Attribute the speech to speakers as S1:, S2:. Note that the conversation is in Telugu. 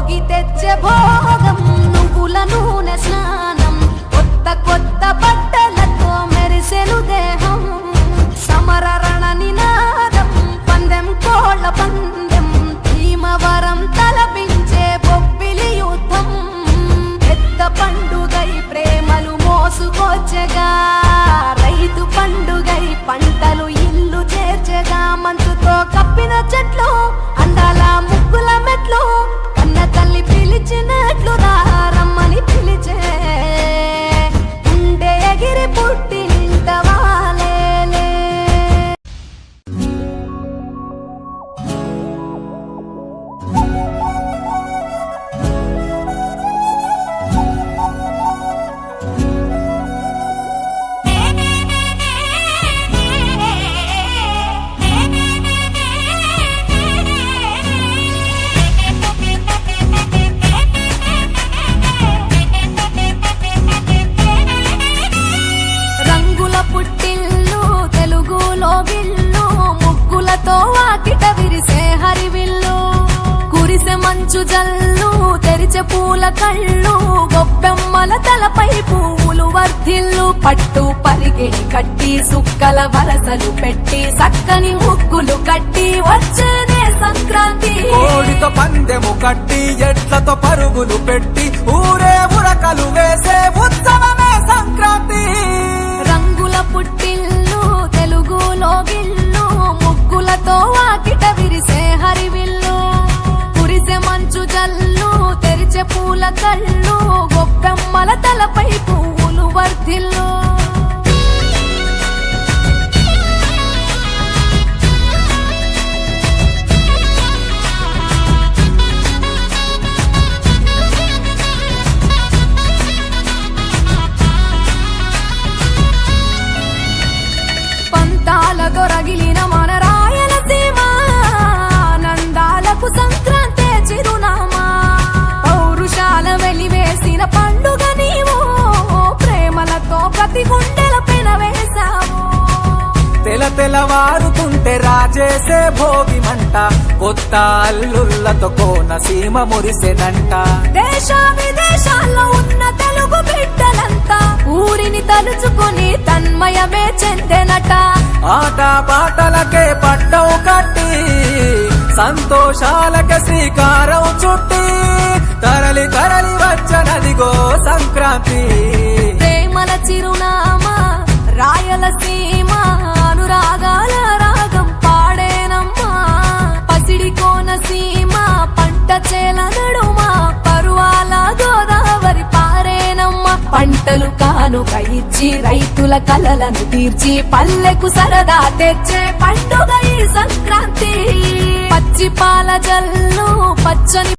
S1: భోగి తెచ్చే భోగం నువ్వుల నూనె స్నానం కొత్త కొత్త బట్టలతో మెరిసెను దేహం సమర రణ నినాదం పందెం కోళ్ళ పందెం భీమవరం తలపించే బొబ్బిలి యుద్ధం పెద్ద పండుగై ప్రేమలు మోసుకొచ్చగా రైతు పండుగై పంటలు ఇల్లు చేర్చగా మంచుతో కప్పిన చెట్లు అందాల ముగ్గుల మెట్లు కన్న తల్లి పిలిచినట్లు రమ్మని పిలిచే ఉండే ఎగిరి పుట్టి నింట వాలేలే పుట్టిల్లు తెలుగులో గిల్లు ముగ్గులతో వాకిట విరిసే హరివిల్లు కురిసె మంచు జల్లు తెరిచే పూల కళ్ళు గొబ్బెమ్మల తలపై పువ్వులు వర్ధిల్లు పట్టు పరిగెడి కట్టి సుక్కల వరసలు పెట్టి చక్కని ముగ్గులు కట్టి వచ్చేదే సంక్రాంతి
S2: కోడితో పందెము కట్టి ఎట్లతో పరుగులు పెట్టి ఊరే ఉరకలు వేసే ఉత్సవమే సంక్రాంతి
S1: రంగుల పుట్టిల్లు తెలుగులో గిల్లు ముగ్గులతో వాకిట విరిసే హరివిల్లు కురిసె మంచు జల్లు తెరిచే పూల కళ్ళు గొబ్బెమ్మల తలపై పువ్వులు వర్ధిల్లు రగిలిన మన రాయలసీమ నందాలకు సంక్రాంతి చిరునామా పౌరుషాల వెలివేసిన పండుగ నీవు ప్రేమలతో ప్రతి గుండెల పెనవేశావు
S2: తెలవారుతుంటే రాజేసే భోగి మంట కొత్త అల్లుళ్ళతో కోనసీమ మురిసెనంట
S1: దేశ విదేశాల్లో ఉన్న తెలుగు బిడ్డలంతా ఊరిని తలుచుకొని తన్మయమే చెందెనట
S2: ఆట పాటలకే పట్టవు కట్టి సంతోషాలకే శ్రీకారం చుట్టి తరలి తరలి వచ్చనదిగో సంక్రాంతి
S1: ప్రేమల చిరునామా రాయలసీమ అనురాగాల రాగం పాడేనమ్మా పసిడి కోనసీమ పంట చేల నడుమ పరువాల గోదావరి పారేనమ్మా పంటలు కానుక ఇచ్చి రైతుల కలలను తీర్చి పల్లెకు సరదా తెచ్చే పండుగ ఈ సంక్రాంతి పచ్చి పాల జల్లు పచ్చని